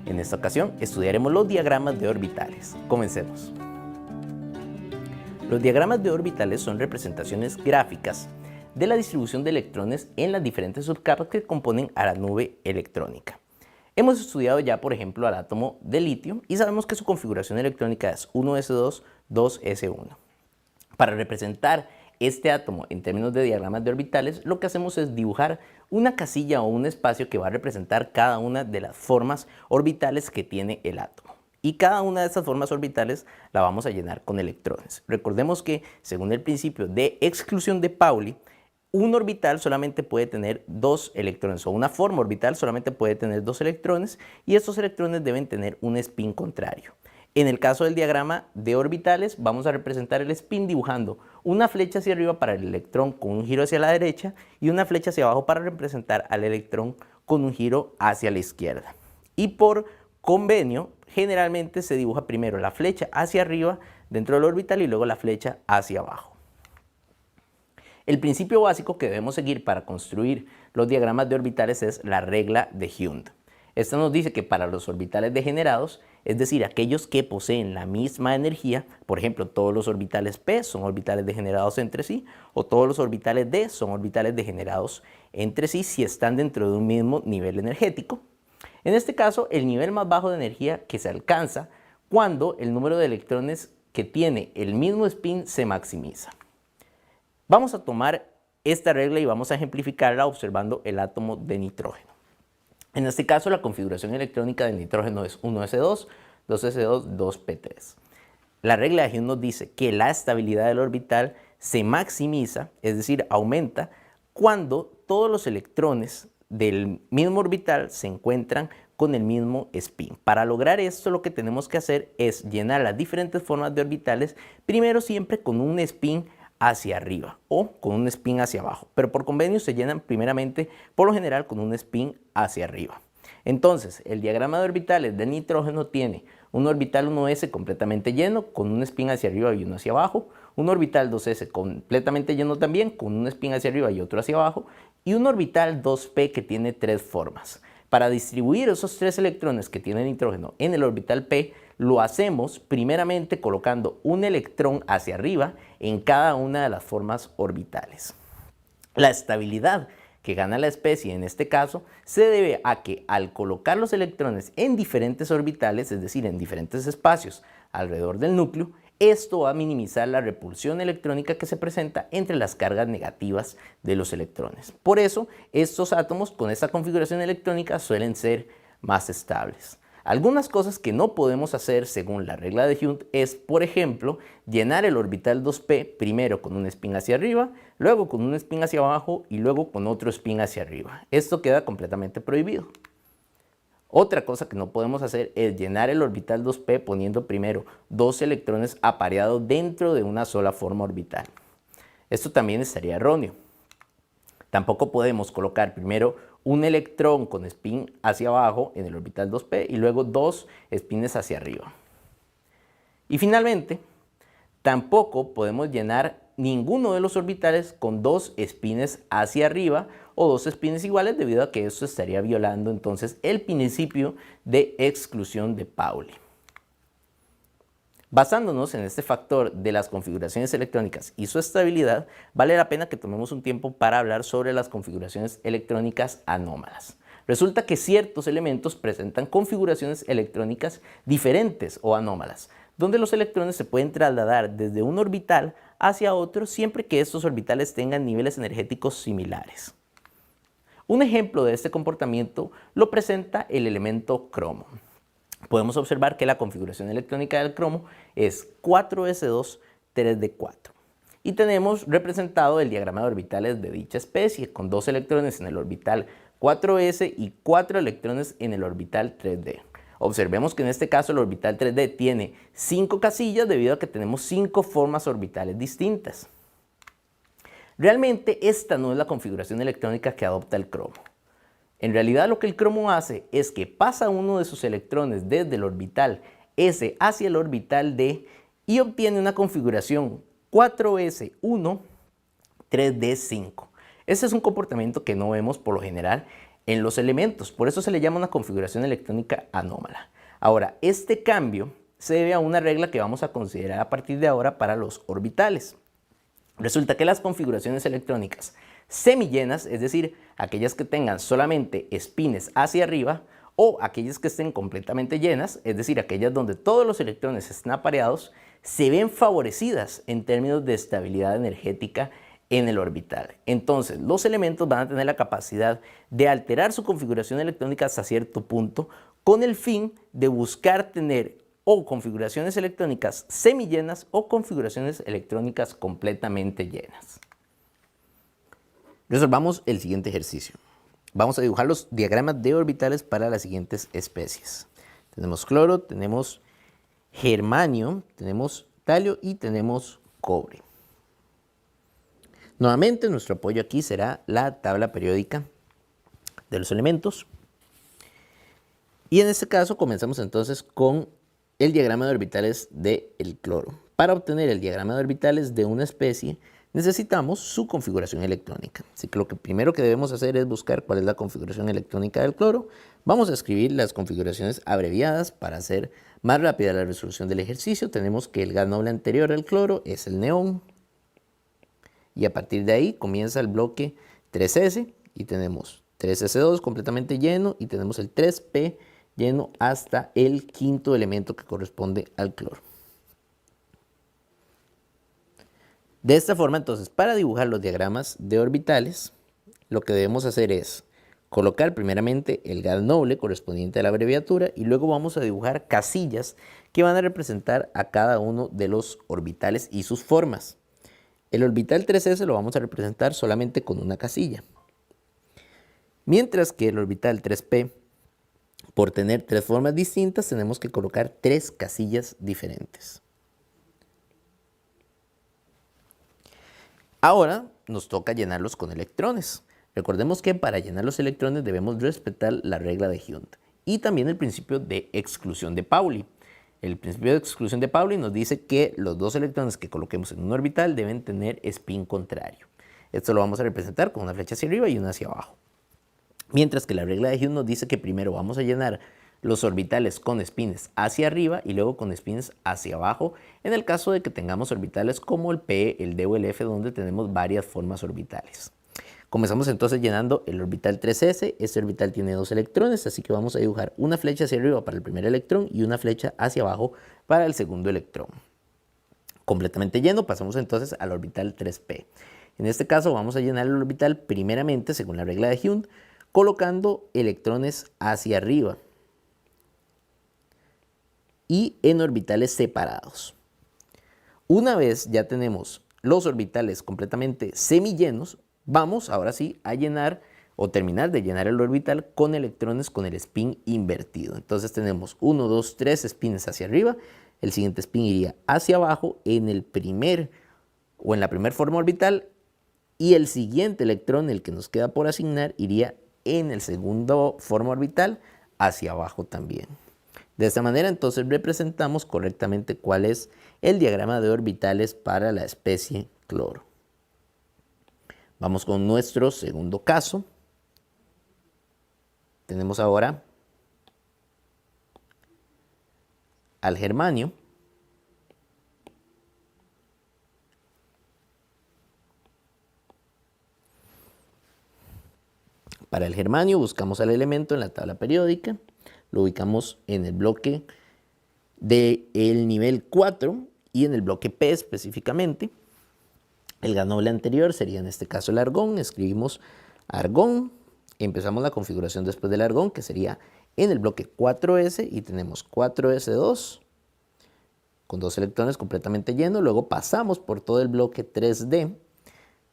En esta ocasión estudiaremos los diagramas de orbitales. Comencemos. Los diagramas de orbitales son representaciones gráficas de la distribución de electrones en las diferentes subcapas que componen a la nube electrónica. Hemos estudiado ya, por ejemplo, al átomo de litio y sabemos que su configuración electrónica es 1s2, 2s1. Para representar este átomo en términos de diagramas de orbitales, lo que hacemos es dibujar una casilla o un espacio que va a representar cada una de las formas orbitales que tiene el átomo. Y cada una de estas formas orbitales la vamos a llenar con electrones. Recordemos que, según el principio de exclusión de Pauli, un orbital solamente puede tener 2 electrones, o una forma orbital solamente puede tener 2 electrones, y estos electrones deben tener un spin contrario. En el caso del diagrama de orbitales, vamos a representar el spin dibujando una flecha hacia arriba para el electrón con un giro hacia la derecha y una flecha hacia abajo para representar al electrón con un giro hacia la izquierda. Y por convenio, generalmente se dibuja primero la flecha hacia arriba dentro del orbital y luego la flecha hacia abajo. El principio básico que debemos seguir para construir los diagramas de orbitales es la regla de Hund. Esta nos dice que para los orbitales degenerados, es decir, aquellos que poseen la misma energía, por ejemplo, todos los orbitales p son orbitales degenerados entre sí, o todos los orbitales d son orbitales degenerados entre sí si están dentro de un mismo nivel energético. En este caso, el nivel más bajo de energía que se alcanza cuando el número de electrones que tiene el mismo spin se maximiza. Vamos a tomar esta regla y vamos a ejemplificarla observando el átomo de nitrógeno. En este caso, la configuración electrónica del nitrógeno es 1s2, 2s2, 2p3. La regla de Hund nos dice que la estabilidad del orbital se maximiza, es decir, aumenta, cuando todos los electrones del mismo orbital se encuentran con el mismo spin. Para lograr esto, lo que tenemos que hacer es llenar las diferentes formas de orbitales, primero siempre con un spin hacia arriba o con un spin hacia abajo, pero por convenio se llenan primeramente por lo general con un spin hacia arriba. Entonces, el diagrama de orbitales del nitrógeno tiene un orbital 1s completamente lleno con un spin hacia arriba y uno hacia abajo, un orbital 2s completamente lleno también con un spin hacia arriba y otro hacia abajo, y un orbital 2p que tiene 3 formas. Para distribuir esos 3 electrones que tiene el nitrógeno en el orbital p, lo hacemos primeramente colocando un electrón hacia arriba en cada una de las formas orbitales. La estabilidad que gana la especie en este caso se debe a que al colocar los electrones en diferentes orbitales, es decir, en diferentes espacios alrededor del núcleo, esto va a minimizar la repulsión electrónica que se presenta entre las cargas negativas de los electrones. Por eso, estos átomos con esta configuración electrónica suelen ser más estables. Algunas cosas que no podemos hacer según la regla de Hund es, por ejemplo, llenar el orbital 2p primero con un spin hacia arriba, luego con un spin hacia abajo y luego con otro spin hacia arriba. Esto queda completamente prohibido. Otra cosa que no podemos hacer es llenar el orbital 2p poniendo primero 2 electrones apareados dentro de una sola forma orbital. Esto también estaría erróneo. Tampoco podemos colocar primero un electrón con spin hacia abajo en el orbital 2p y luego 2 spins hacia arriba. Y finalmente, tampoco podemos llenar ninguno de los orbitales con 2 spins hacia arriba o 2 spins iguales, debido a que esto estaría violando entonces el principio de exclusión de Pauli. Basándonos en este factor de las configuraciones electrónicas y su estabilidad, vale la pena que tomemos un tiempo para hablar sobre las configuraciones electrónicas anómalas. Resulta que ciertos elementos presentan configuraciones electrónicas diferentes o anómalas, donde los electrones se pueden trasladar desde un orbital hacia otro siempre que estos orbitales tengan niveles energéticos similares. Un ejemplo de este comportamiento lo presenta el elemento cromo. Podemos observar que la configuración electrónica del cromo es 4s2, 3d4. Y tenemos representado el diagrama de orbitales de dicha especie, con 2 electrones en el orbital 4s y 4 electrones en el orbital 3d. Observemos que en este caso el orbital 3d tiene 5 casillas debido a que tenemos 5 formas orbitales distintas. Realmente esta no es la configuración electrónica que adopta el cromo. En realidad lo que el cromo hace es que pasa uno de sus electrones desde el orbital S hacia el orbital D y obtiene una configuración 4s1, 3d5. Este es un comportamiento que no vemos por lo general en los elementos. Por eso se le llama una configuración electrónica anómala. Ahora, este cambio se debe a una regla que vamos a considerar a partir de ahora para los orbitales. Resulta que las configuraciones electrónicas semillenas, es decir, aquellas que tengan solamente espines hacia arriba, o aquellas que estén completamente llenas, es decir, aquellas donde todos los electrones estén apareados, se ven favorecidas en términos de estabilidad energética en el orbital. Entonces, los elementos van a tener la capacidad de alterar su configuración electrónica hasta cierto punto con el fin de buscar tener o configuraciones electrónicas semillenas o configuraciones electrónicas completamente llenas. Resolvamos el siguiente ejercicio. Vamos a dibujar los diagramas de orbitales para las siguientes especies. Tenemos cloro, tenemos germanio, tenemos talio y tenemos cobre. Nuevamente, nuestro apoyo aquí será la tabla periódica de los elementos. Y en este caso comenzamos entonces con el diagrama de orbitales del cloro. Para obtener el diagrama de orbitales de una especie necesitamos su configuración electrónica. Así que lo que primero que debemos hacer es buscar cuál es la configuración electrónica del cloro. Vamos a escribir las configuraciones abreviadas para hacer más rápida la resolución del ejercicio. Tenemos que el gas noble anterior al cloro es el neón. Y a partir de ahí comienza el bloque 3S y tenemos 3S2 completamente lleno y tenemos el 3P lleno hasta el quinto elemento que corresponde al cloro. De esta forma, entonces, para dibujar los diagramas de orbitales, lo que debemos hacer es colocar primeramente el gas noble correspondiente a la abreviatura y luego vamos a dibujar casillas que van a representar a cada uno de los orbitales y sus formas. El orbital 3S lo vamos a representar solamente con una casilla, mientras que el orbital 3P, por tener tres formas distintas, tenemos que colocar tres casillas diferentes. Ahora nos toca llenarlos con electrones. Recordemos que para llenar los electrones debemos respetar la regla de Hund y también el principio de exclusión de Pauli. El principio de exclusión de Pauli nos dice que los dos electrones que coloquemos en un orbital deben tener spin contrario. Esto lo vamos a representar con una flecha hacia arriba y una hacia abajo. Mientras que la regla de Hund nos dice que primero vamos a llenar los orbitales con spins hacia arriba y luego con spins hacia abajo, en el caso de que tengamos orbitales como el P, el D o el F, donde tenemos varias formas orbitales. Comenzamos entonces llenando el orbital 3S. Este orbital tiene dos electrones, así que vamos a dibujar una flecha hacia arriba para el primer electrón y una flecha hacia abajo para el segundo electrón. Completamente lleno, pasamos entonces al orbital 3P. En este caso vamos a llenar el orbital primeramente, según la regla de Hund, colocando electrones hacia arriba y en orbitales separados. Una vez ya tenemos los orbitales completamente semillenos, vamos ahora sí a llenar o terminar de llenar el orbital con electrones con el spin invertido. Entonces tenemos 1, 2, 3 spins hacia arriba, el siguiente spin iría hacia abajo en el primer o en la primera forma orbital y el siguiente electrón, el que nos queda por asignar, iría en el segundo forma orbital hacia abajo también. De esta manera entonces representamos correctamente cuál es el diagrama de orbitales para la especie cloro. Vamos con nuestro segundo caso. Tenemos ahora al germanio. Para el germanio buscamos al elemento en la tabla periódica, lo ubicamos en el bloque del nivel 4 y en el bloque P específicamente. El gas noble anterior sería en este caso el argón, escribimos argón, empezamos la configuración después del argón que sería en el bloque 4S y tenemos 4S2 con dos electrones completamente llenos, luego pasamos por todo el bloque 3D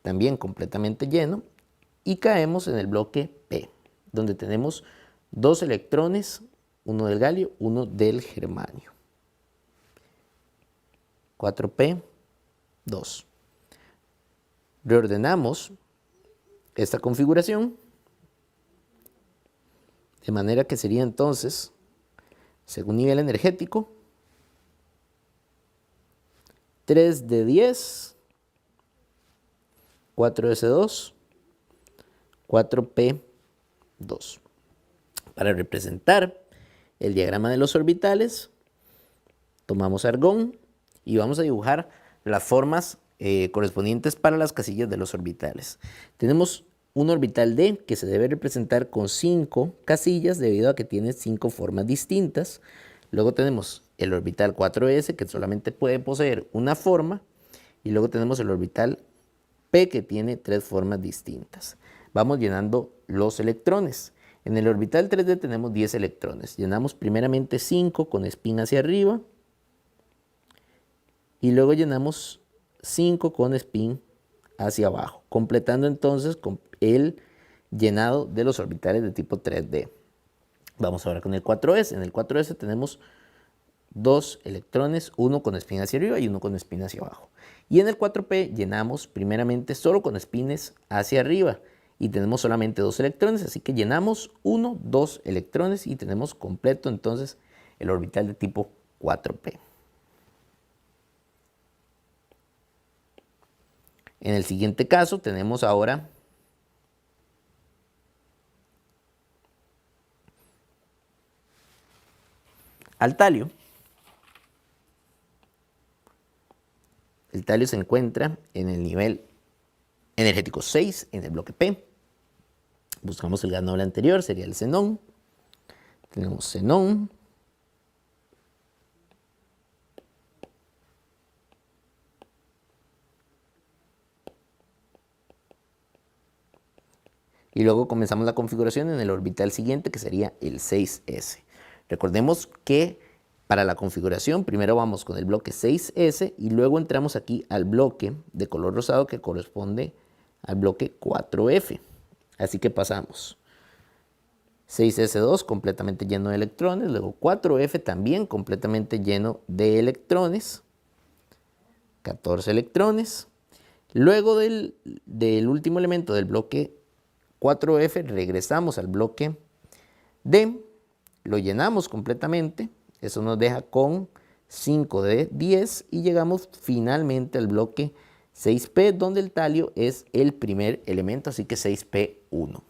también completamente lleno y caemos en el bloque P donde tenemos dos electrones, uno del galio, uno del germanio. 4P, 2. Reordenamos esta configuración de manera que sería entonces, según nivel energético, 3 de 10, 4S2, 4P, 2. Para representar el diagrama de los orbitales, tomamos argón y vamos a dibujar las formas correspondientes para las casillas de los orbitales. Tenemos un orbital D que se debe representar con 5 casillas debido a que tiene 5 formas distintas. Luego tenemos el orbital 4s que solamente puede poseer una forma. Y luego tenemos el orbital P que tiene 3 formas distintas. Vamos llenando los electrones. En el orbital 3D tenemos 10 electrones. Llenamos primeramente 5 con spin hacia arriba. Y luego llenamos 5 con spin hacia abajo, completando entonces con el llenado de los orbitales de tipo 3D. Vamos ahora con el 4s. En el 4s tenemos 2 electrones, uno con spin hacia arriba y uno con spin hacia abajo. Y en el 4p llenamos primeramente solo con spines hacia arriba y tenemos solamente 2 electrones, así que llenamos 1, 2 electrones y tenemos completo entonces el orbital de tipo 4p. En el siguiente caso tenemos ahora al talio. El talio se encuentra en el nivel energético 6, en el bloque P. Buscamos el gas noble anterior, sería el xenón. Tenemos xenón. Y luego comenzamos la configuración en el orbital siguiente, que sería el 6s. Recordemos que para la configuración primero vamos con el bloque 6s y luego entramos aquí al bloque de color rosado que corresponde al bloque 4f. Así que pasamos 6s2 completamente lleno de electrones, luego 4f también completamente lleno de electrones, 14 electrones. Luego del último elemento del bloque 4f regresamos al bloque D, lo llenamos completamente, eso nos deja con 5 de 10 y llegamos finalmente al bloque 6p donde el talio es el primer elemento, así que 6p1.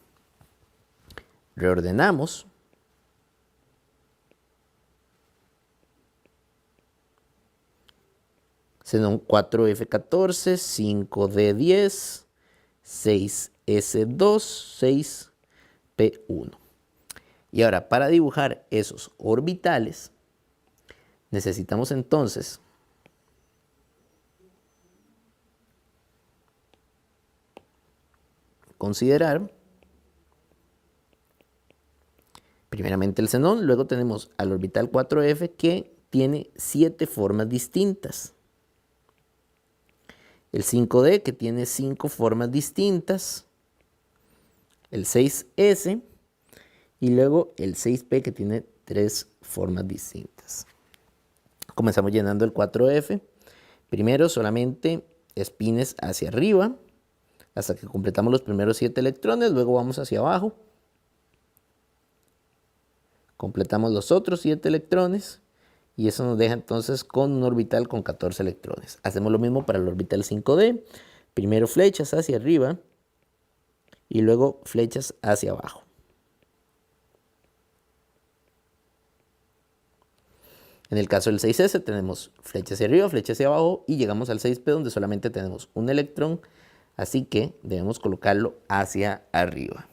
Reordenamos. Xenón 4f14, 5d10, 6s2, 6p1. Y ahora para dibujar esos orbitales necesitamos entonces considerar primeramente el xenón, luego tenemos al orbital 4f que tiene 7 formas distintas. El 5d que tiene 5 formas distintas. El 6s y luego el 6p que tiene 3 formas distintas. Comenzamos llenando el 4f. Primero solamente espines hacia arriba hasta que completamos los primeros 7 electrones, luego vamos hacia abajo. Completamos los otros 7 electrones y eso nos deja entonces con un orbital con 14 electrones. Hacemos lo mismo para el orbital 5d. Primero flechas hacia arriba y luego flechas hacia abajo. En el caso del 6s tenemos flecha hacia arriba, flecha hacia abajo y llegamos al 6p donde solamente tenemos un electrón, así que debemos colocarlo hacia arriba.